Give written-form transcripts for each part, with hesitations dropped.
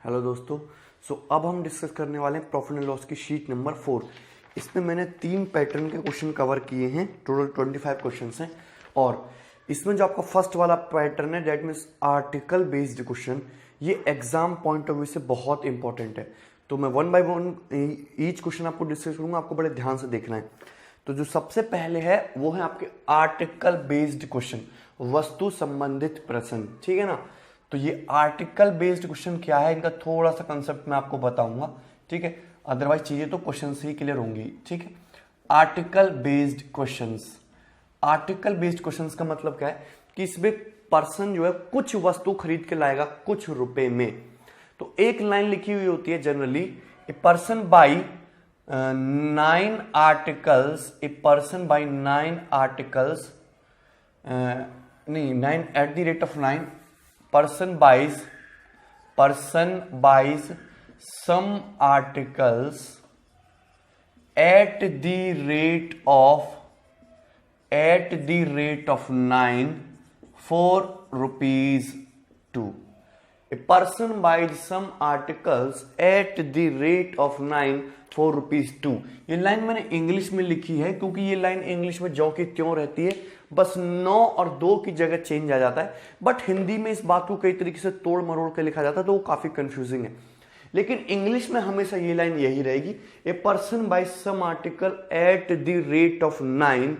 Hello दोस्तों। अब हम डिस्कस करने वाले हैं प्रॉफिट एंड लॉस की शीट नंबर 4। इसमें मैंने 3 पैटर्न के क्वेश्चन कवर किए हैं। टोटल 25 क्वेश्चन हैं और इसमें जो आपका फर्स्ट वाला पैटर्न है that means article based question, ये एग्जाम पॉइंट ऑफ व्यू से बहुत इंपॉर्टेंट है। तो मैं one by one each question आपको डिस्कस करूंगा, आपको बड़े ध्यान से देखना है। तो जो सबसे पहले है वो है आपके आर्टिकल बेस्ड क्वेश्चन, वस्तु संबंधित प्रश्न, ठीक है ना। तो ये आर्टिकल बेस्ड क्वेश्चन क्या है, इनका थोड़ा सा कंसेप्ट मैं आपको बताऊंगा, ठीक है। अदरवाइज चीजें तो क्वेश्चन से ही क्लियर होंगी, ठीक है। Article based questions, article based questions का मतलब क्या है कि इसमें पर्सन जो है कुछ वस्तु खरीद के लाएगा कुछ रुपए में। तो एक लाइन लिखी हुई होती है generally, a person by 9 articles, a person by 9 articles, नहीं 9 eight the rate of 9, person buys some articles at the rate of 9 for rupees 2. A person buys some articles at the rate of 9 for rupees 2. ये line मैंने English में लिखी है क्योंकि ये line English में जो की त्यों रहती है, बस 9 और 2 की जगह चेंज आ जाता है। बट हिंदी में इस बात को कई तरीके से तोड़ मरोड़ के लिखा जाता है तो वो काफी कंफ्यूजिंग है। लेकिन इंग्लिश में हमेशा ये लाइन यही रहेगी, a person buy some article at the rate of 9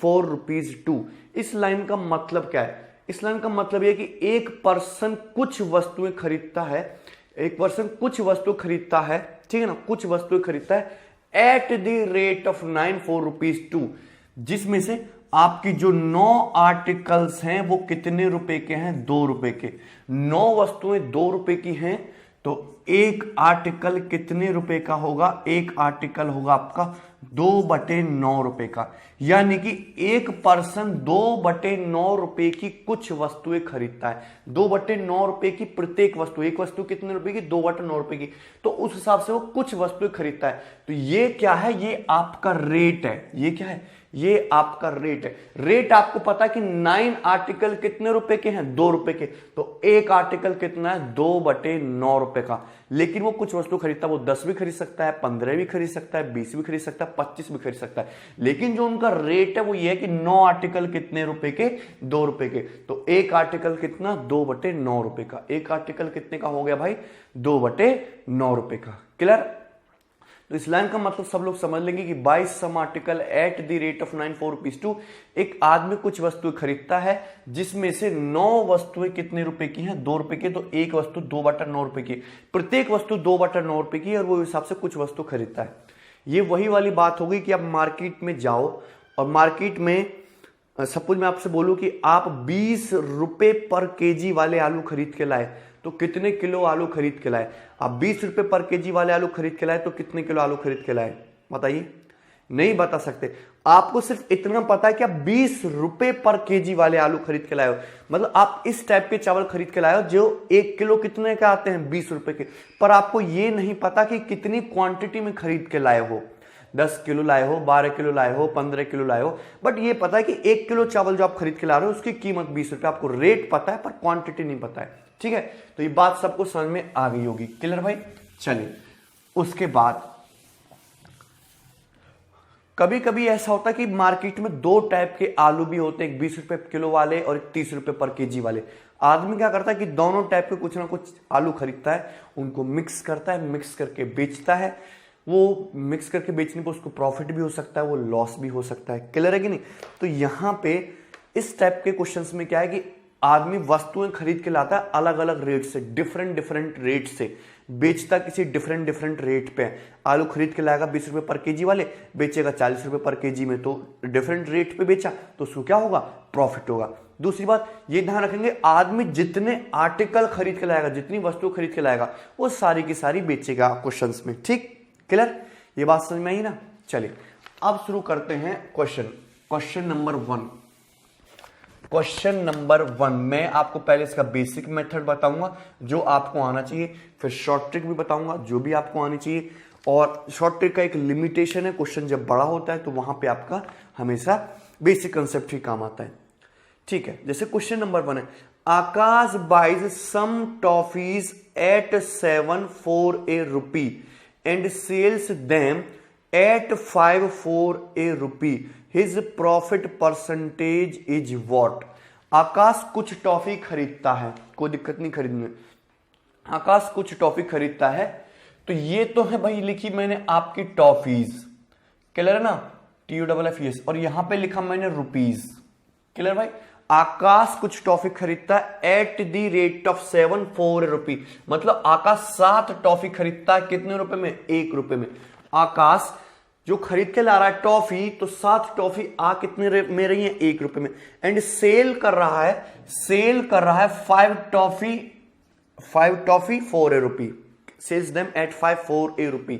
for rupees 2। इस लाइन का मतलब क्या है? इस लाइन का मतलब यह कि एक पर्सन कुछ वस्तुएं खरीदता है, एक पर्सन कुछ वस्तु खरीदता है, ठीक है ना, कुछ वस्तुएं खरीदता है eight the rate of 9 for rupees 2, जिसमें से आपकी जो 9 आर्टिकल्स हैं वो कितने रुपए के हैं? 2 रुपए के। 9 वस्तुएं 2 रुपए की हैं तो एक आर्टिकल कितने रुपए का होगा? एक आर्टिकल होगा आपका 2/9 रुपए का। यानी कि एक पर्सन 2/9 रुपए की कुछ वस्तुएं खरीदता है। 2/9 रुपए की प्रत्येक वस्तु, एक वस्तु कितने रुपए की? 2/9 रुपए की। तो उस हिसाब से वो कुछ वस्तुएं खरीदता है। तो ये क्या है? ये आपका रेट है। ये क्या है? ये आपका रेट है। रेट आपको पता है कि 9 आर्टिकल कितने रुपए के हैं? 2 रुपए के। तो एक आर्टिकल कितना है? 2/9 रुपए का। लेकिन वो कुछ वस्तु खरीदता है, वो 10 भी खरीद सकता है, 15 भी खरीद सकता है, 20 भी खरीद सकता है, 25 भी खरीद सकता है। लेकिन जो उनका रेट है वो ये है कि 9 आर्टिकल कितने रुपए के? 2 रुपए के। तो एक आर्टिकल कितना? 2/9 रुपए का। एक आर्टिकल कितने का हो गया भाई? 2/9 रुपए का। क्लियर? तो इस लाइन का मतलब सब लोग समझ लेंगे कि buy some article at the rate of 9 for rupees 2, एक आदमी कुछ वस्तुएं खरीदता है जिसमें से 9 वस्तुएं कितने रुपए की हैं? 2 रुपए की। तो एक वस्तु 2/9 रुपए की, प्रत्येक वस्तु 2/9 रुपए की, और वो हिसाब से कुछ वस्तु खरीदता है। ये वही वाली बात होगी कि आप मार्केट में जाओ और मार्केट में सपोज मैं आपसे बोलूं कि आप 20 रुपए पर केजी वाले आलू खरीद के लाए तो कितने किलो आलू खरीद के लाए? आप 20 रुपए पर केजी वाले आलू खरीद के लाए तो कितने किलो आलू खरीद के लाए? बताइए। नहीं बता सकते। आपको सिर्फ इतना पता है कि आप 20 रुपए पर केजी वाले आलू खरीद के लाए हो, मतलब आप इस टाइप के चावल खरीद के लाए हो जो 1 किलो कितने के आते हैं? 20 रुपए के। पर आपको यह नहीं पता कि कितनी क्वांटिटी में खरीद के लाए हो। 10 किलो लाए हो, 12 किलो लाए हो, 15 किलो लाए हो, बट ये पता है कि 1 किलो चावल जो आप खरीद के ला रहे हो उसकी कीमत 20 रुपए। आपको रेट पता है पर क्वांटिटी नहीं पता है, ठीक है। तो ये बात सबको समझ में आ गई होगी। क्लियर भाई? चलिए, उसके बाद कभी कभी ऐसा होता है कि मार्केट में 2 टाइप के आलू भी होते हैं, एक 20 रुपए किलो वाले और एक 30 रुपए पर केजी वाले। आदमी क्या करता है कि दोनों टाइप के कुछ ना कुछ आलू खरीदता है, उनको मिक्स करता है, मिक्स करके बेचता है। वो मिक्स करके बेचने पर उसको प्रॉफिट भी हो सकता है, वो लॉस भी हो सकता है। क्लियर है कि नहीं? तो यहां पे इस टाइप के क्वेश्चंस में क्या है कि आदमी वस्तुएं खरीद के लाता है अलग अलग रेट से, डिफरेंट रेट से, बेचता किसी डिफरेंट रेट पे। आलू खरीद के लाएगा 20 रुपए पर केजी वाले, बेचेगा 40 रुपए पर केजी में, तो डिफरेंट रेट पे बेचा तो उसको क्या होगा? प्रॉफिट होगा। दूसरी बात ये ध्यान रखेंगे, आदमी जितने आर्टिकल खरीद के लाएगा, जितनी वस्तु खरीद के लाएगा, वो सारी की सारी बेचेगा क्वेश्चंस में। ठीक? क्लियर? ये बात समझ में आई ना? चलिए अब शुरू करते हैं क्वेश्चन नंबर 1। क्वेश्चन नंबर 1 मैं आपको पहले इसका बेसिक मेथड बताऊंगा जो आपको आना चाहिए, फिर शॉर्ट ट्रिक भी बताऊंगा जो भी आपको आनी चाहिए। और शॉर्ट ट्रिक का एक लिमिटेशन है, क्वेश्चन जब बड़ा होता है तो वहां पे आपका हमेशा बेसिक कंसेप्ट ही काम आता है, ठीक है। जैसे क्वेश्चन नंबर 1 है, Akash buys some toffees at 7 for a rupee and sells them at 5 for a rupee. His profit percentage is what? आकाश कुछ टॉफी खरीदता है, कोई दिक्कत नहीं खरीदने, आकाश कुछ टॉफी खरीदता है, तो ये तो है भाई लिखी मैंने आपकी टॉफीज, क्लियर है ना, TUFFES, और यहां पे लिखा मैंने रुपीज, क्लियर भाई। आकाश कुछ टॉफी खरीदता है eight the rate of 7 for a rupee, मतलब आकाश 7 टॉफी खरीदता है, कितने रुपए में? 1 रुपए में। आकाश जो खरीद के ला रहा है टॉफी, तो 7 टॉफी कितने में रही है? 1 रुपए में। एंड सेल कर रहा है 5 toffee for a rupee, sells them at 5 for a rupee।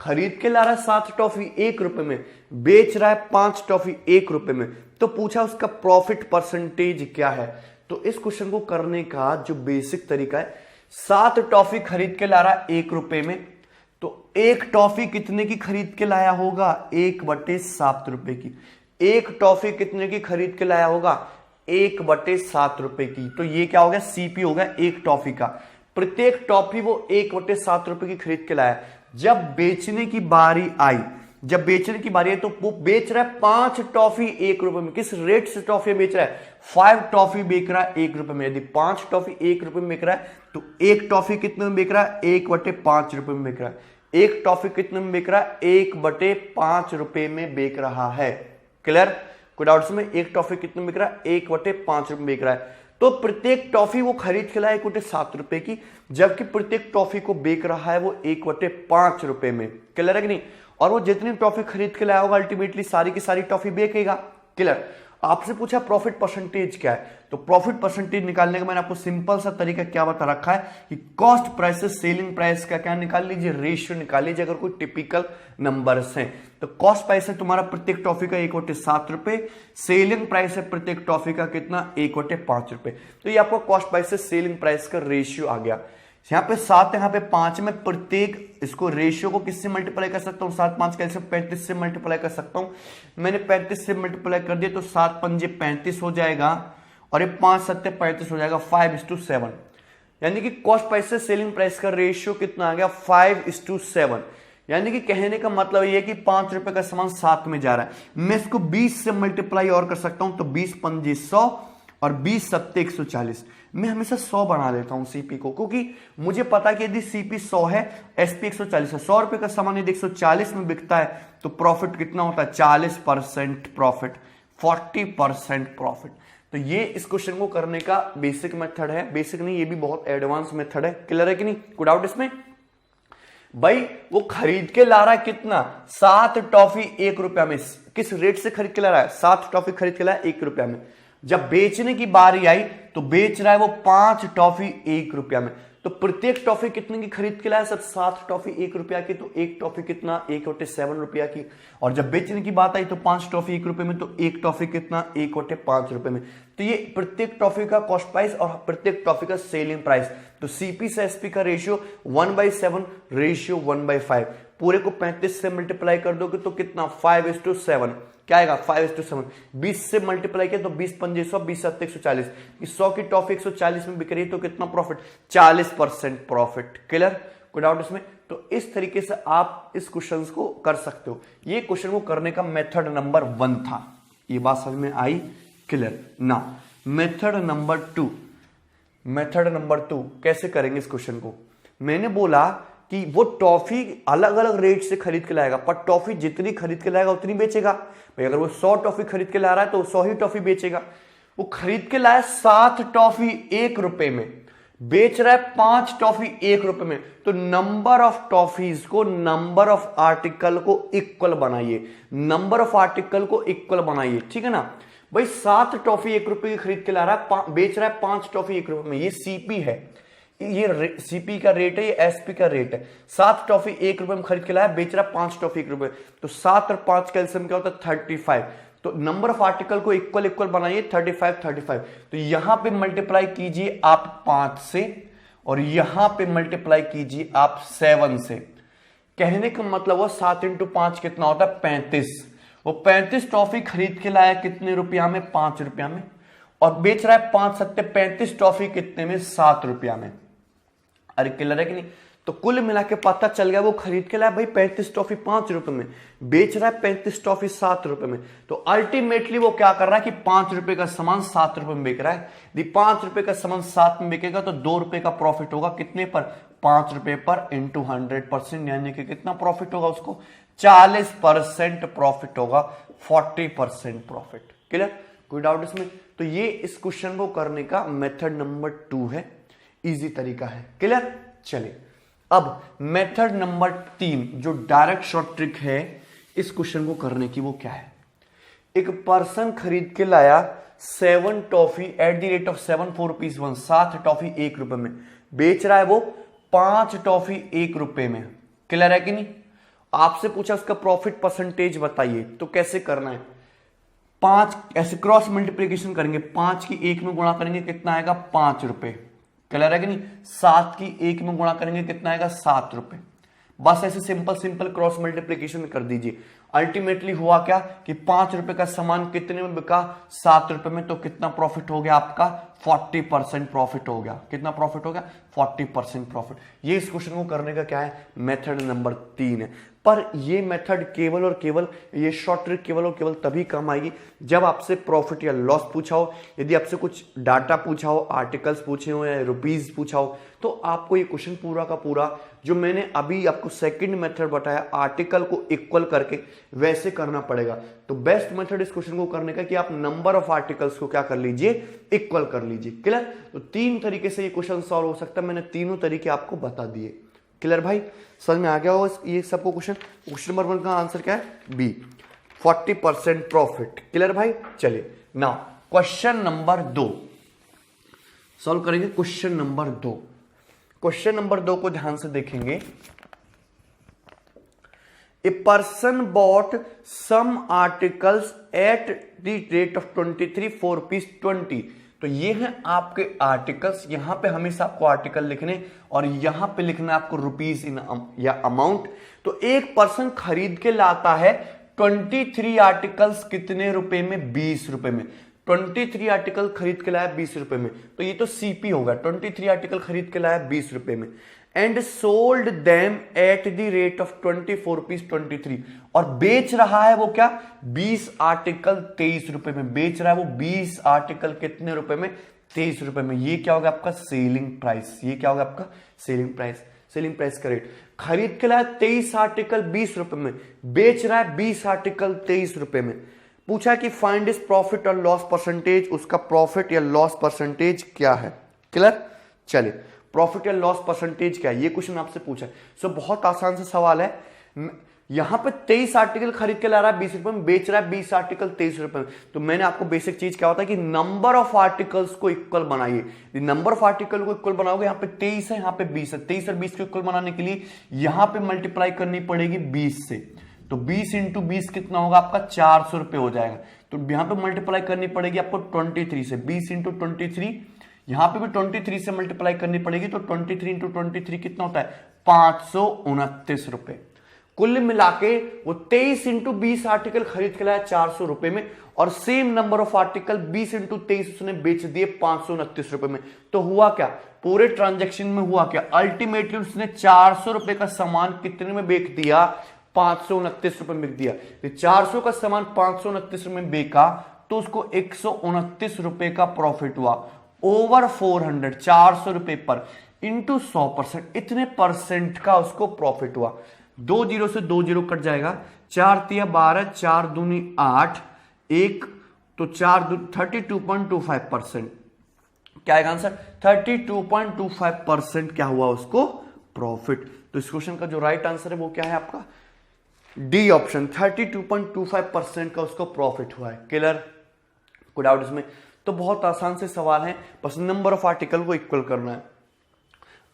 खरीद के ला रहा है 7 टॉफी 1 रुपए में, बेच रहा है 5 टॉफी 1 रुपए में, तो पूछा उसका प्रॉफिट परसेंटेज क्या है। तो इस क्वेश्चन को करने का जो बेसिक तरीका है, 7 टॉफी खरीद के ला रहा है 1 रुपए में, तो 1 टॉफी कितने की खरीद के लाया होगा? 1/7 रुपए की। 1 टॉफी कितने की खरीद के लाया होगा? 1/7 रुपए की। तो ये क्या हो गया? CP हो गया 1 टॉफी का। प्रत्येक टॉफी वो 1/7 रुपए की खरीद के लाया। जब बेचने की बारी आई तो वो बेच रहा है 5 टॉफी 1 रुपए में। किस रेट से टॉफी बेच रहा है? 5 टॉफी बेच रहा है 1 रुपए में। यदि 5 टॉफी 1 रुपए में बेच रहा है, तो 1 टॉफी कितने में बेच रहा है? 1/5 रुपए में बेच रहा है। 1 टॉफी कितने में बेच रहा है? 1/5 रुपए में बेच रहा है। क्लियर? कोई डाउट्स में? 1 टॉफी कितने में बेच रहा है? 1/5 रुपए में बेच रहा है। तो प्रत्येक टॉफी वो खरीद के लाया 1/7 रुपए की, जबकि प्रत्येक टॉफी को बेच रहा है वो 1/5 रुपए में। क्लियर है कि नहीं? और वो जितनी टॉफी खरीद के लाया होगा अल्टीमेटली सारी की सारी टॉफी बेचेगा। क्लियर? आपसे पूछा प्रॉफिट परसेंटेज क्या है, तो प्रॉफिट परसेंटेज निकालने का मैंने आपको सिंपल सा तरीका क्या बता रखा है कि कॉस्ट प्राइस से सेलिंग प्राइस का क्या निकाल लीजिए? रेशियो निकाल लीजिए। अगर कोई टिपिकल नंबर्स हैं तो कॉस्ट प्राइस है तुम्हारा प्रत्येक टॉफी का 1/7 रुपए, सेलिंग प्राइस है प्रत्येक टॉफी का कितना? 1/5 रुपए। तो ये आपको कॉस्ट प्राइस से सेलिंग प्राइस का रेशियो आ गया। यहाँ पे 7 यहाँ पे 5 में प्रत्येक इसको रेशियो को किससे मल्टीप्लाई कर सकता हूँ? 7 5 कैसे? 35 से मल्टीप्लाई कर सकता हूँ। मैंने 35 से मल्टीप्लाई कर दिया तो 7 पंजे 35 हो जाएगा और ये 5 7 35 हो जाएगा, 5:7। यानी कि कॉस्ट प्राइस से सेलिंग प्राइस का रेशियो कितना आ गया? 5:7। यानी कि कहने का मतलब ये है कि 5 रुपए का सामान 7 में जा रहा है। मैं इसको 20 से मल्टीप्लाई और कर सकता हूं, तो 20 पंजे 100 और 20 सत्ते 140। मैं हमेशा 100 बना देता हूं सीपी को, क्योंकि मुझे पता कि यदि सीपी 100 है, एसपी 140 है, 100 रुपए का सामान यदि 140 में बिकता है तो प्रॉफिट कितना होता है? 40% प्रॉफिट, 40% प्रॉफिट। तो ये इस क्वेश्चन को करने का बेसिक मेथड है। बेसिक नहीं, ये भी बहुत एडवांस मेथड है। क्लियर है कि नहीं? कोई डाउट इसमें? भाई वो खरीद के ला रहा है कितना? 7 टॉफी 1 रुपया में। किस रेट से खरीद के ला रहा है? 7 टॉफी खरीद के लाया 1 रुपया में। जब बेचने की बारी आई तो बेच रहा है वो 5 टॉफी 1 रुपया में। तो प्रत्येक टॉफी कितने की खरीद के लाया? सब 7 टॉफी 1 रुपया की, तो 1 टॉफी कितना? 1/7 रुपया की। और जब बेचने की बात आई तो 5 टॉफी 1 रुपए में, तो 1 टॉफी कितना? 1/5 रुपए में। तो ये प्रत्येक टॉफी का कॉस्ट प्राइस और प्रत्येक टॉफी का सेलिंग प्राइस। तो सीपी से एसपी का रेशियो 1/7, रेशियो 1/5। पूरे को 35 से मल्टीप्लाई कर दोगे तो कितना? 5:7। क्या आएगा? 5:7। 20 से मल्टीप्लाई किया तो 20 पंजे 100, 20 सत्ते 140। 100 की टॉफी 140 में बिक रही है तो कितना प्रॉफिट? 40% प्रॉफिट। क्लियर? कोई डाउट इसमें? तो इस तरीके से आप इस क्वेश्चन को कर सकते हो। ये क्वेश्चन को करने का मेथड नंबर 1 था। ये बात समझ में आई? क्लियर? ना मेथड नंबर 2। मेथड नंबर 2 कैसे करेंगे इस क्वेश्चन को? मैंने बोला कि वो टॉफी अलग अलग रेट से खरीद के लाएगा, पर टॉफी जितनी खरीद के लाएगा उतनी बेचेगा। भाई अगर वो 100 टॉफी खरीद के ला रहा है तो 100 ही टॉफी बेचेगा। वो खरीद के लाया 7 टॉफी 1 रुपए में, बेच रहा है 5 टॉफी 1 रुपए में। तो नंबर ऑफ टॉफीज को नंबर ऑफ आर्टिकल को इक्वल बनाइए। नंबर ऑफ आर्टिकल को इक्वल बनाइए, ठीक है ना? भाई 7 टॉफी 1 रुपए की खरीद के ला रहा है, बेच रहा है 5 टॉफी 1 रुपए में। ये सीपी है, ये सीपी का रेट है, ये एसपी का रेट है। 7 टॉफी 1 रुपए में खरीद के लाया, बेच रहा है 5 टॉफी 1 रुपए। तो 7 और 5 कैल्सियम क्या होता है? 35। तो नंबर ऑफ आर्टिकल को इक्वल इक्वल बनाइए, 35। तो यहां पे मल्टीप्लाई कीजिए आप 5 से और यहां पे मल्टीप्लाई कीजिए आप 7 से। कहने का मतलब वो 7 × 5 कितना होता है? 35। वो 35 टॉफी खरीद के लाया कितने रुपया में? 5 रुपया में। और बेच रहा है 5 सत्ते 35 टॉफी कितने में, 7 रुपया में। अरे क्लियर है कि नहीं? तो कुल मिला के पता चल गया वो खरीद के लाया भाई 35 टॉफी 5 रुपए में, बेच रहा है 35 टॉफी 7 रुपए में। तो अल्टीमेटली वो क्या कर रहा है कि 5 रुपए का सामान 7 रुपए में बेच रहा है। यदि 5 रुपए का सामान 7 में बिकेगा तो 2 रुपए का प्रॉफिट होगा, कितने पर, 5 रुपए पर इंटू 100%, यानी कि कितना प्रॉफिट होगा उसको, 40% प्रॉफिट होगा, 40% प्रॉफिट। क्लियर? कोई डाउट इसमें? तो ये इस क्वेश्चन को करने का मेथड नंबर 2 है, इजी तरीका है। क्लियर? चलिए अब मेथड नंबर 3 जो डायरेक्ट शॉर्ट ट्रिक है इस क्वेश्चन को करने की, वो क्या है। एक पर्सन खरीद के लाया 7 toffee eight the rate of 7 4 rupees 1, 7 toffee 1 रुपए में, बेच रहा है वो 5 टॉफी 1 रुपए में। क्लियर है कि नहीं? आपसे पूछा उसका प्रॉफिट परसेंटेज बताइए, तो कैसे करना है, 5 ऐसे क्रॉस मल्टीप्लीकेशन करेंगे, 5 की 1 में गुणा करेंगे कितना आएगा, 5 रुपए। क्लियर है कि नहीं? 7 की 1 में गुणा करेंगे कितना आएगा, 7 रुपए। बस ऐसे सिंपल क्रॉस मल्टीप्लीकेशन कर दीजिए। अल्टीमेटली हुआ क्या कि 5 रुपए का सामान कितने में बिका, 7 रुपए में, तो कितना प्रॉफिट हो गया आपका, 40% प्रॉफिट हो गया। कितना प्रॉफिट हो गया, 40% प्रॉफिट। ये इस क्वेश्चन को करने का क्या है, मेथड नंबर 3 है। पर ये मेथड केवल और केवल, ये शॉर्ट ट्रिक केवल और केवल तभी काम आएगी जब आपसे प्रॉफिट या लॉस पूछा हो, यदि आपसे कुछ डाटा पूछा हो, आर्टिकल्स पूछे हो या रुपीज पूछा हो, तो आपको ये क्वेश्चन पूरा का पूरा जो मैंने अभी आपको सेकंड मेथड बताया आर्टिकल को इक्वल करके वैसे करना पड़ेगा। तो बेस्ट मेथड इस क्वेश्चन को करने का कि आप नंबर ऑफ आर्टिकल्स को क्या कर लीजिए, इक्वल कर लीजिए। क्लियर? तो 3 तरीके से ये क्वेश्चन सॉल्व हो सकता है, मैंने तीनों तरीके आपको बता दिए। क्लियर भाई? समझ में आ गया होगा ये सबको क्वेश्चन। क्वेश्चन नंबर 1 का आंसर क्या है, बी, 40% प्रॉफिट। क्लियर भाई? चलिए नाउ क्वेश्चन नंबर 2 सॉल्व करेंगे। क्वेश्चन नंबर 2, क्वेश्चन नंबर 2 को ध्यान से देखेंगे। A person bought some articles at the rate of 23 4 rupees 20। तो ये है आपके आर्टिकल्स, यहां पे हमेशा आपको आर्टिकल लिखने और यहां पे लिखना आपको रुपीज इन या अमाउंट। तो एक पर्सन खरीद के लाता है 23 आर्टिकल्स कितने रुपए में, 20 रुपए में। 23 आर्टिकल खरीद के लाया 20 रुपए में, तो ये तो सीपी होगा। 23 आर्टिकल खरीद के लाया 20 रुपए में and sold them at the rate of 24 rupees 23, और बेच रहा है वो क्या, 20 आर्टिकल 23 रुपए में बेच रहा है वो 20 आर्टिकल कितने रुपए में, 23 रुपए में। ये क्या होगा आपका सेलिंग प्राइस, ये क्या होगा आपका सेलिंग प्राइस। सेलिंग प्राइस का रेट, खरीद के लाया 23 आर्टिकल 20 रुपए में, बेच रहा है 20 आर्टिकल 23 रुपए में। पूछा कि फाइंड इज प्रॉफिट और लॉस परसेंटेज, उसका प्रॉफिट या लॉस परसेंटेज क्या है। क्लियर? चलिए प्रॉफिट या लॉस परसेंटेज क्या है, ये क्वेश्चन आपसे पूछा है। सो बहुत आसान सा सवाल है। यहां पे 23 आर्टिकल खरीद के ला रहा है 20 रुपए में, बेच रहा है 20 आर्टिकल 23 रुपए में। तो मैंने आपको बेसिक चीज क्या होता है कि नंबर ऑफ आर्टिकल्स को इक्वल बनाइए। नंबर ऑफ आर्टिकल को इक्वल बनाओगे, यहाँ पे 23 है, यहाँ पे 20 है, 23 और 20 को इक्वल बनाने के लिए यहां पे मल्टीप्लाई करनी पड़ेगी 20 से। तो 20 इंटू 20 कितना होगा आपका, 400 रुपए हो जाएगा। तो यहां पे मल्टीप्लाई करनी पड़ेगी आपको 23 से, 20 इंटू 23, यहां पे भी 23 से मल्टीप्लाई करनी पड़ेगी। तो 23 इंटू 23 कितना होता है, 529 रुपए। कुल मिलाके वो 23 इंटू 20 आर्टिकल खरीद के लाया 400 रुपए में, और same number of article 20 into 23 उसने बेच दिए 529 रुपए में। तो हुआ क्या, पूरे ट्रांजेक्शन में हुआ क्या, अल्टीमेटली उसने 400 रुपए का सामान कितने में बेच दिया, 529 रुपए में बेच दिया। 400 का सामान 529 रुपए में बेचा तो उसको 129 रुपए का प्रॉफिट हुआ ओवर 400, 400 रुपए पर इंटू 100%, इतने परसेंट का उसको प्रॉफिट हुआ। 2 जीरो से 2 जीरो कट जाएगा, 4 तिया 12, 4 दूनी 8, 1 तो 32.25%। क्या आएगा आंसर, 32.25% क्या हुआ उसको प्रॉफिट। तो इस क्वेश्चन का जो राइट आंसर है वो क्या है आपका, डी ऑप्शन, 32.25% का उसको प्रॉफिट हुआ है। क्लियर? कोई डाउट इसमें? तो बहुत आसान से सवाल है, बस नंबर ऑफ आर्टिकल को इक्वल करना है।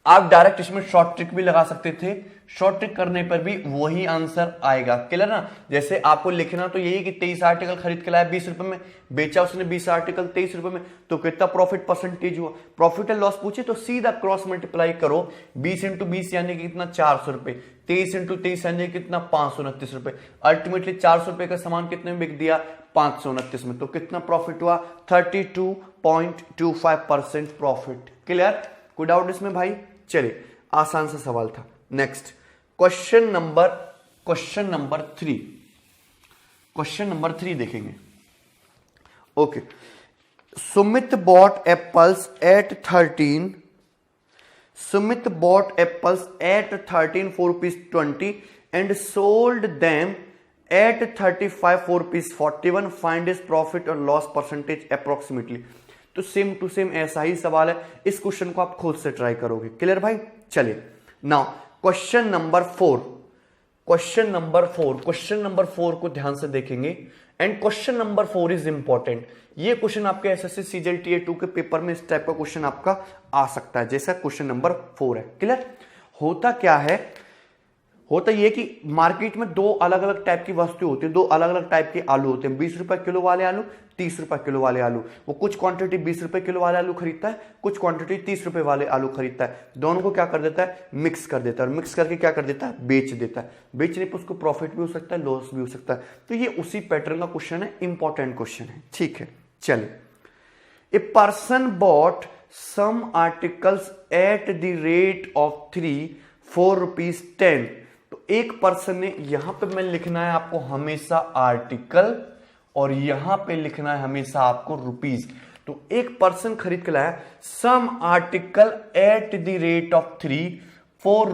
आप डायरेक्ट इसमें शॉर्ट ट्रिक भी लगा सकते थे, शॉर्ट ट्रिक करने पर भी वही आंसर आएगा, क्लियर ना। जैसे आपको लिखना तो यही कि 23 आर्टिकल खरीद के लाया 20 रुपए में, बेचा उसने 20 आर्टिकल 23 रुपए में, तो कितना प्रॉफिट परसेंटेज हुआ। प्रॉफिट एंड लॉस पूछे तो सीधा क्रॉस मल्टीप्लाई करो, 20 इंटू 20 यानी कि कितना 400 रुपए, 23 इंटू 23 यानी कितना 529 रुपए। अल्टीमेटली 400 रुपए का सामान कितने में बिक दिया, 529 में, तो कितना प्रॉफिट हुआ, 32.25% प्रॉफिट। क्लियर, कोई डाउट इसमें भाई। चलिए, आसान सा सवाल था। Next question number 3, question number 3 देखेंगे। Okay, Sumit bought apples at 13 for ₹20 and sold them at 35 for ₹41. Find his profit or loss percentage approximately. तो सेम टू सेम ऐसा ही सवाल है, इस क्वेश्चन को आप खुद से ट्राई करोगे। क्लियर भाई। चलिए, नाउ क्वेश्चन नंबर 4 को ध्यान से देखेंगे। And question number 4 is important. ये क्वेश्चन आपके एसएससी सीजीएल टीए 2 के पेपर में इस टाइप का क्वेश्चन आपका आ सकता है, जैसा क्वेश्चन नंबर 4 है। क्लियर, होता क्या है, होता यह कि मार्केट में दो अलग अलग टाइप की वस्तु होती है, दो अलग अलग टाइप के आलू होते हैं, 20 रुपए किलो वाले आलू, 30 रुपए किलो वाले आलू। वो कुछ क्वांटिटी 20 रुपए किलो वाले आलू खरीदता है, कुछ क्वांटिटी 30 रुपए वाले आलू खरीदता है। दोनों को क्या कर देता है, मिक्स कर देता है, और मिक्स करके क्या कर देता है, बेच देता है। बेचने पर उसको प्रॉफिट भी हो सकता है, लॉस भी हो सकता है। तो ये उसी पैटर्न का क्वेश्चन है, इंपॉर्टेंट क्वेश्चन है। ठीक है, चलिए। A person bought some articles at the rate of 3 for ₹10। तो एक पर्सन ने, यहां पे मैं लिखना है आपको हमेशा आर्टिकल, और यहां पे लिखना है हमेशा आपको रुपीज। तो एक पर्सन खरीद के लाया some article at the rate of 3 for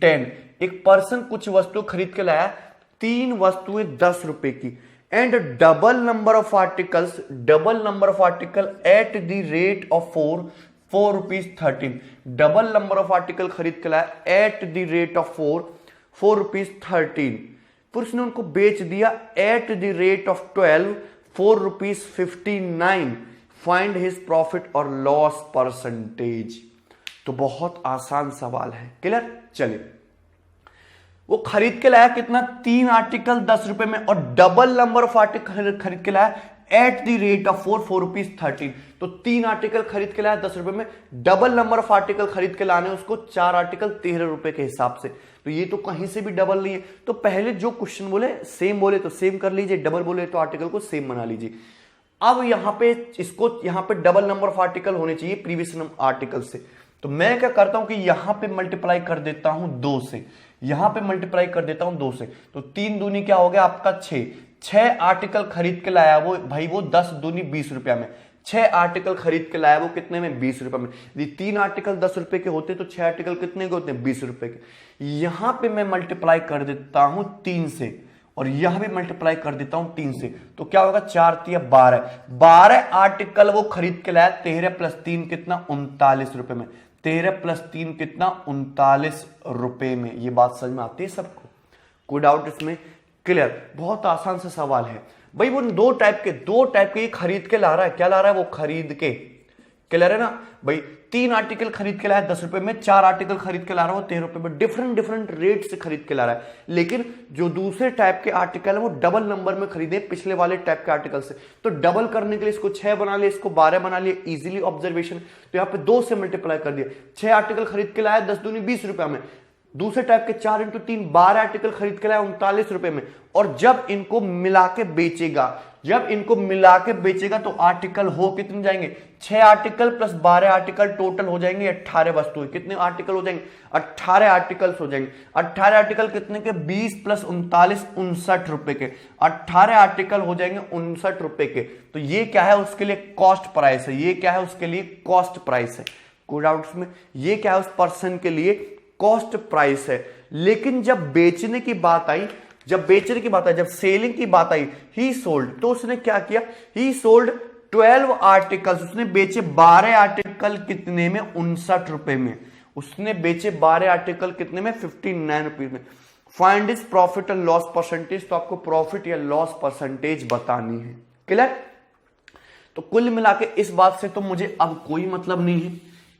₹10। एक पर्सन कुछ वस्तु खरीद के लाया, 3 वस्तुएं 10 रुपए की। And double number of article at the rate of 4 for ₹13। Double number of article खरीद के लाया eight the rate of 4 for ₹13। फिर उसने उनको बेच दिया eight the rate of 12 for ₹59। Find his profit और लॉस परसेंटेज। तो बहुत आसान सवाल है। क्लियर, चलिए। वो खरीद के लाया कितना, 3 आर्टिकल 10 रुपए में, और डबल नंबर ऑफ आर्टिकल खरीद के लाया eight the rate of 4 for ₹13। तो 3 आर्टिकल खरीद के लाया 10 रुपए में, डबल नंबर ऑफ आर्टिकल खरीद के लाने उसको 4 आर्टिकल 13 रुपए के हिसाब से। तो ये तो कहीं से भी डबल नहीं है। तो पहले जो क्वेश्चन बोले सेम बोले तो सेम कर लीजिए, डबल बोले तो आर्टिकल को सेम बना लीजिए। अब यहां पे इसको, यहां पे डबल नंबर ऑफ आर्टिकल होने चाहिए प्रीवियस आर्टिकल से। तो मैं क्या करता हूं कि यहां पे मल्टीप्लाई कर देता हूं 2 से, यहां पे मल्टीप्लाई कर देता हूं 2 से। तो 3 दूनी क्या हो गया आपका 6 आर्टिकल खरीद के लाया वो भाई, वो 10 दूनी 20 रुपया में। 6 आर्टिकल खरीद के लाया वो कितने में, 20 रुपए में। यदि 3 आर्टिकल 10 रुपए के होते तो 6 आर्टिकल कितने के होते हैं, 20 रुपए के। यहां पे मैं मल्टीप्लाई कर देता हूं 3 से, और यहां भी मल्टीप्लाई कर देता हूं 3 से। तो क्या होगा, 4 3 12 आर्टिकल वो खरीद के लाया, 13 + 3 कितना, 39 रुपए में। 13 + 3 कितना, 39 रुपए में। ये बात समझ में आती है सबको, कोई डाउट इसमें। क्लियर, बहुत आसान सा सवाल है भाई। वो दो टाइप के ये खरीद के ला रहा है, क्या ला रहा है, वो खरीद के। क्लियर है ना भाई। 3 आर्टिकल खरीद के लाया 10 रुपए में, 4 आर्टिकल खरीद के ला रहा है वो 13 रुपए में। डिफरेंट रेट से खरीद के ला रहा है। लेकिन जो दूसरे टाइप के आर्टिकल है वो डबल नंबर में खरीदे पिछले वाले टाइप के आर्टिकल से। तो डबल करने के लिए इसको 6 बना लिया, इसको 12 बना लिया, इजीली ऑब्जर्वेशन। तो यहाँ पे 2 से मल्टीप्लाई कर दिया। 6 आर्टिकल खरीद के लाया 10 दूनी 20 रुपया में। दूसरे टाइप के 4 × 3 12 आर्टिकल खरीद के लाया 39 रुपए में। और जब इनको मिला के बेचेगा, तो आर्टिकल हो कितने जाएंगे, 6 आर्टिकल + 12 आर्टिकल टोटल हो जाएंगे 18 वस्तुएं। कितने आर्टिकल हो जाएंगे, 18 आर्टिकल्स हो जाएंगे। 18 आर्टिकल कितने के, 20 + 39 59 रुपए के। 18 आर्टिकल हो जाएंगे 59 रुपए के। तो ये क्या है, उसके लिए कॉस्ट प्राइस है। ये क्या है, उसके लिए कॉस्ट प्राइस है। कोई डाउट में, ये क्या है, उस पर्सन के लिए कॉस्ट प्राइस है। लेकिन जब बेचने की बात आई, जब सेलिंग की बात आई, ही सोल्ड, तो उसने क्या किया, ही सोल्ड 12 आर्टिकल्स। उसने बेचे 12 आर्टिकल कितने में, 59 रुपए में। उसने बेचे 12 आर्टिकल कितने में, 59 रुपीज में। Find is profit and loss percentage. तो आपको प्रॉफिट या लॉस परसेंटेज बतानी है। क्लियर। तो कुल मिला के इस बात से तो मुझे अब कोई मतलब नहीं है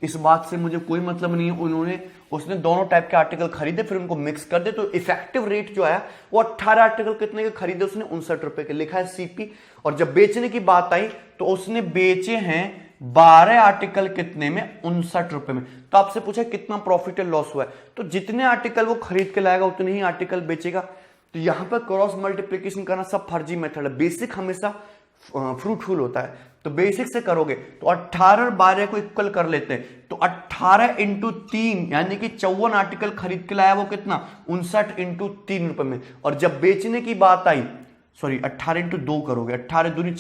इस बात से मुझे कोई मतलब नहीं है। उसने दोनों टाइप के आर्टिकल खरीदे, फिर उनको मिक्स कर दे, तो इफेक्टिव रेट जो है वो 18 आर्टिकल कितने के खरीदे उसने, 59 रुपए के, लिखा है सीपी। और जब बेचने की बात आई तो उसने बेचे हैं 12 आर्टिकल कितने में, 59 रुपए में। तो आपसे पूछा कितना प्रॉफिट या लॉस हुआ है, तो जितने आर्टिकल वो खरीद के लाएगा उतने ही आर्टिकल बेचेगा। तो यहां पर क्रॉस मल्टीप्लीकेशन करना सब फर्जी मेथड है, बेसिक हमेशा फ्रूटफुल होता है। तो बेसिक से करोगे तो 18 और 12 को इक्वल कर लेते हैं, तो 18 इंटू 3 यानी कि 54 आर्टिकल खरीद के लाया, वो कितना, 59 इंटू 3 रुपए में। और जब बेचने की बात आई, सॉरी 18 इंटू 2 करोगे, 18 दूनी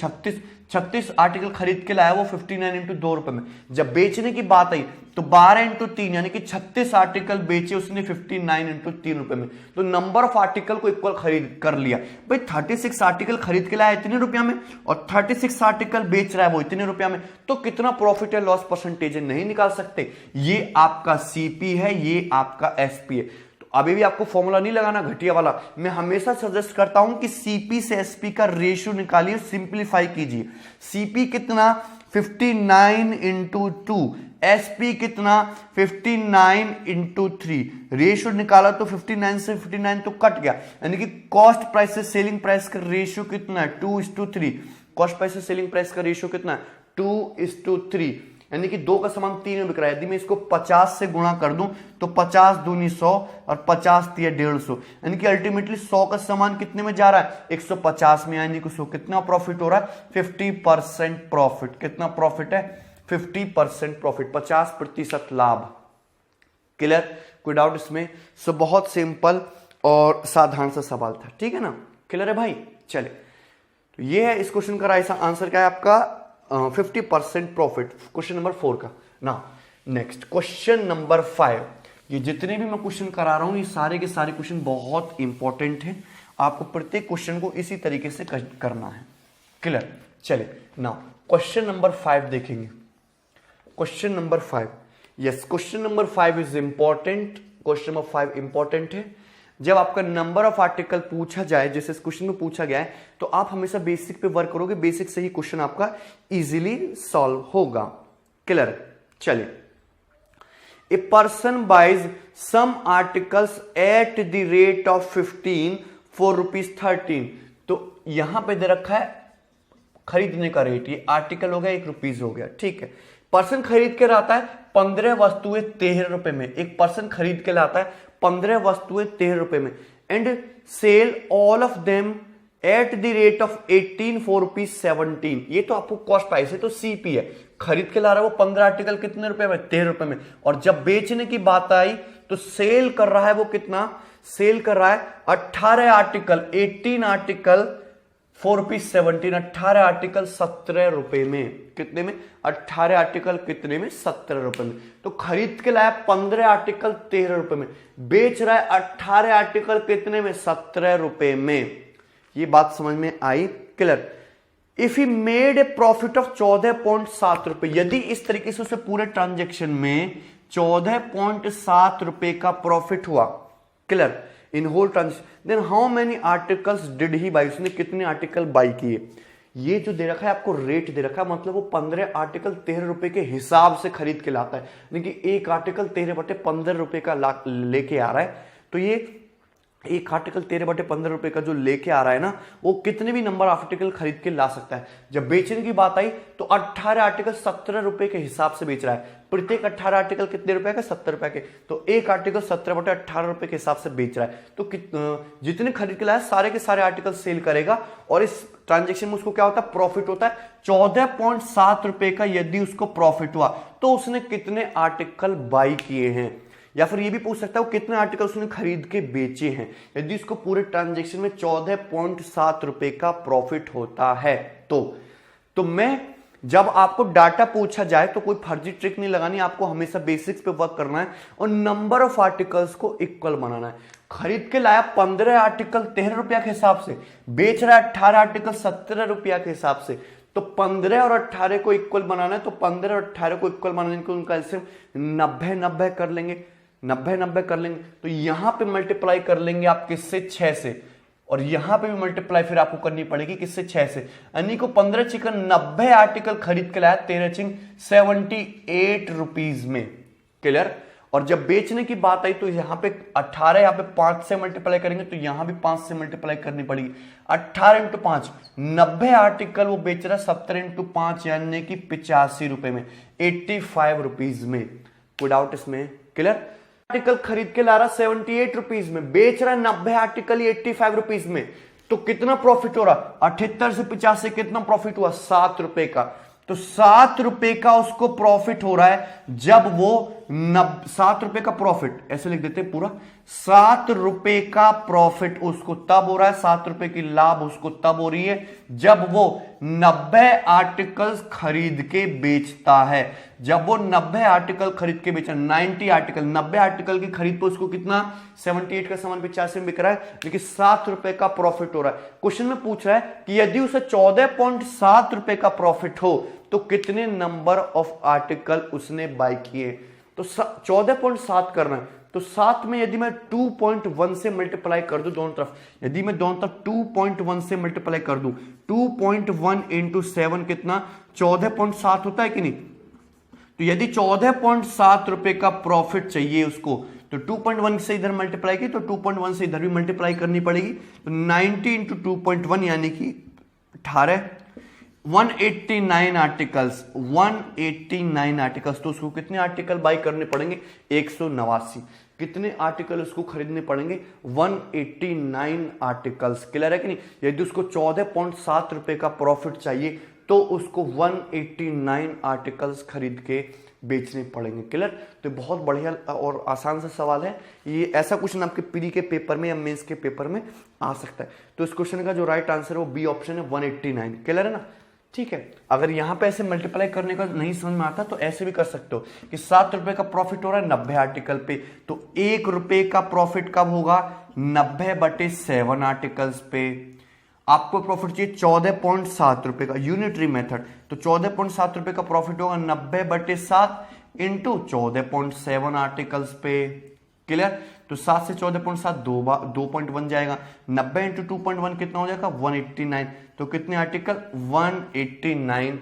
36 आर्टिकल खरीद के लाया वो 59 इंटू 2 रुपए में। जब बेचने की बात आई तो 12 इंटू 3 यानी कि 36 आर्टिकल बेचे उसने 59 इंटू 3 रुपए में। तो नंबर ऑफ आर्टिकल को इक्वल खरीद कर लिया भाई। 36 आर्टिकल खरीद के लाया इतने रुपया में और 36 आर्टिकल बेच रहा है वो इतने रुपया में, तो कितना प्रॉफिट है लॉस परसेंटेज है, नहीं निकाल सकते। ये आपका सीपी है, ये आपका एसपी है। अभी भी आपको फॉर्मूला नहीं लगाना घटिया वाला, मैं हमेशा सजेस्ट करता हूं कि सीपी से एसपी का रेशियो निकालिए, सिंप्लीफाई कीजिए। सीपी कितना, 59 इंटू 2, एसपी कितना, 59 इंटू 3, रेशियो निकाला तो 59 से 59 तो कट गया, यानी कि कॉस्ट प्राइस से सेलिंग प्राइस का रेशियो कितना है, 2:3। कॉस्ट प्राइस से सेलिंग प्राइस का रेशियो कितना है, 2:3, यानी कि 2 का सामान 3 में बिक रहा है। यदि मैं इसको 50 से गुणा कर दूं तो 50 दूनी 100 और 50 तिया 150, यानी कि अल्टीमेटली 100 का सामान कितने में जा रहा है, 150 में, यानी कि 100 कितना प्रॉफिट हो रहा है, 50% प्रॉफिट। कितना प्रॉफिट है, 50% प्रॉफिट, 50% लाभ। क्लियर, कोई डाउट इसमें? सो बहुत सिंपल और साधारण सा सवाल था, ठीक है ना, क्लियर है भाई। चले, तो ये है इस क्वेश्चन का आंसर क्या है आपका, 50% प्रॉफिट, क्वेश्चन नंबर 4 का ना। Next question number 5। ये जितने भी मैं क्वेश्चन करा रहा हूं ये सारे के सारे क्वेश्चन बहुत इंपॉर्टेंट हैं, आपको प्रत्येक क्वेश्चन को इसी तरीके से करना है। क्लियर, चले ना क्वेश्चन नंबर 5 देखेंगे। Question number 5, yes question number 5 is important. Question number 5 important है। जब आपका नंबर ऑफ आर्टिकल पूछा जाए, जैसे इस क्वेश्चन में पूछा गया है, तो आप हमेशा बेसिक पे वर्क करोगे, बेसिक से ही क्वेश्चन आपका इजीली सॉल्व होगा। क्लियर, चलिए। A person buys some articles at the rate of 15 फॉर ₹13। तो यहां पे दे रखा है खरीदने का रेट, ये आर्टिकल हो गया, ₹1 हो गया, ठीक है। पर्सन खरीद के लाता है 15 वस्तुएं 13 रुपए में। एक पर्सन खरीद के लाता है 15 वस्तुएं 13 रुपए में, and sell all of them at the rate of 18 for ₹17। ये तो आपको कॉस्ट प्राइस है, तो सीपी है। खरीद के ला रहा है वो 15 आर्टिकल कितने रुपए में, 13 रुपए में। और जब बेचने की बात आई तो सेल कर रहा है वो कितना, सेल कर रहा है 18 आर्टिकल, 18 आर्टिकल फॉर ₹17, 18 आर्टिकल 17 रुपए में। कितने में, 18 आर्टिकल कितने में, 17 रुपए में। तो खरीद के लाया 15 आर्टिकल 13 रुपए में, बेच रहा है 18 आर्टिकल कितने में, 17 रुपए में। ये बात समझ में आई? Clear. If he made a profit of 14.7 रुपए, यदि इस तरीके से उसे पूरे ट्रांजेक्शन में 14.7 रुपए का प्रॉफिट हुआ, clear, in whole transaction, then how many articles did he buy, उसने कितने आर्टिकल बाई किए। ये जो दे रखा है आपको रेट दे रखा है, मतलब वो 15 आर्टिकल 13 रुपए के हिसाब से खरीद के लाता है, यानी कि एक आर्टिकल 13/15 रुपए का लेके आ रहा है। तो ये एक आर्टिकल 13/15 रुपए का जो लेके आ रहा है ना, वो कितने भी नंबर आर्टिकल खरीद के ला सकता है। जब बेचने की बात आई तो 18 आर्टिकल 17 रुपए के हिसाब से बेच रहा है। प्रत्येक 18 आर्टिकल कितने रुपए का, 70 रुपए के, तो एक आर्टिकल 17/18 रुपए के हिसाब से बेच रहा है। तो जितने खरीद के लाया सारे के सारे आर्टिकल सेल करेगा, और इस ट्रांजेक्शन में उसको क्या होता है, प्रॉफिट होता है 14.7 रुपए का। यदि उसको प्रॉफिट हुआ तो उसने कितने आर्टिकल बाई किए हैं, या फिर ये भी पूछ सकता है वो कितने आर्टिकल उसने खरीद के बेचे हैं। यदि उसको पूरे ट्रांजेक्शन में 14.7 रुपए का प्रॉफिट होता है तो मैं, जब आपको डाटा पूछा जाए तो कोई फर्जी ट्रिक नहीं लगानी, आपको हमेशा बेसिक्स पे वर्क करना है और नंबर ऑफ आर्टिकल्स को इक्वल बनाना है। खरीद के लाया 15 आर्टिकल 13 रुपया के हिसाब से, बेच रहा है 18 आर्टिकल 17 रुपया के हिसाब से, तो 15 और 18 को इक्वल बनाना है। तो 15 और 18 को इक्वल बनाने को उनका एलसीएम 90 कर लेंगे, 90 कर लेंगे। तो यहां पे मल्टीप्लाई कर लेंगे आप किससे, 6 से। और यहां पे भी मल्टीप्लाई फिर आपको करनी पड़ेगी किससे, 6 से। यानी को 15 चिकन 90 आर्टिकल खरीद के लाया, 13 चिंग 78 रुपीज में। क्लियर। और जब बेचने की बात आई तो यहां पे 18, यहां पे 5 से मल्टीप्लाई करेंगे तो यहां भी 5 से मल्टीप्लाई करनी पड़ेगी। 18 इंटू 5, 90 आर्टिकल वो बेच रहा है 70 इंटू 5 यानी कि 85 रुपए में, 85 रुपीज में। कोई डाउट इसमें? क्लियर। आर्टिकल खरीद के ला रहा 78 रुपीज में, बेच रहा है 90 आर्टिकल 85 रुपीज में, तो कितना प्रॉफिट हो रहा? 78 से 50 से कितना प्रॉफिट हुआ? 7 रुपए का। तो 7 रुपए का उसको प्रॉफिट हो रहा है जब वो 7 रुपए का प्रॉफिट, ऐसे लिख देते हैं पूरा, 7 रुपए का प्रॉफिट उसको तब हो रहा है, 7 रुपए की लाभ उसको तब हो रही है जब वो 90 आर्टिकल्स खरीद के बेचता है। जब वो 90 आर्टिकल खरीद के बेचा, 90 आर्टिकल, 90 आर्टिकल की खरीद पे उसको कितना, 78 का सामान 85 में बिक रहा है, लेकिन 7 रुपए का प्रॉफिट हो रहा है। क्वेश्चन में पूछ रहा है कि यदि उसे 14.7 रुपए का प्रॉफिट हो तो कितने नंबर ऑफ आर्टिकल उसने बाय किए। तो 14.7 करना है, तो 7 में यदि मैं 2.1 से मल्टीप्लाई कर दूं दोनों तरफ, यदि मैं दोनों तरफ 2.1 से मल्टीप्लाई कर दूं, 2.1 इंटू 7 कितना, 14.7 होता है कि नहीं। तो यदि 14.7 रुपए का प्रॉफिट चाहिए उसको, तो 2.1 से इधर मल्टीप्लाई की तो 2.1 से इधर भी मल्टीप्लाई करनी पड़ेगी। तो 90 इंटू 2.1 यानी कि 18, 189 आर्टिकल्स, 189 आर्टिकल्स। तो उसको कितने आर्टिकल बाय करने पड़ेंगे? 189। कितने आर्टिकल उसको खरीदने पड़ेंगे? 189 आर्टिकल्स। क्लियर है कि नहीं। यदि उसको 14.7 रुपए का प्रॉफिट चाहिए तो उसको 189 आर्टिकल्स खरीद के बेचने पड़ेंगे। क्लियर। तो बहुत बढ़िया और आसान सा सवाल है ये। ऐसा क्वेश्चन आपके प्री के पेपर में या मेंस के पेपर में आ सकता है। तो इस क्वेश्चन का जो राइट आंसर है वो बी ऑप्शन है, 189। क्लियर है ना। ठीक है। अगर यहां पे ऐसे मल्टीप्लाई करने का नहीं समझ में आता तो ऐसे भी कर सकते हो कि 7 रुपए का प्रॉफिट हो रहा है 90 आर्टिकल पे, तो 1 रुपए का प्रॉफिट कब होगा? 90/7 आर्टिकल्स पे। आपको प्रॉफिट चाहिए 14.7 रुपए का, यूनिटरी मेथड। तो 14.7 रुपए का प्रॉफिट होगा 90/7 इंटू 14.7 आर्टिकल्स पे। क्लियर। तो 7 से 14.7 2.1 जाएगा, 90 इंटू 2.1 कितना हो जाएगा? 189। तो कितने आर्टिकल? 189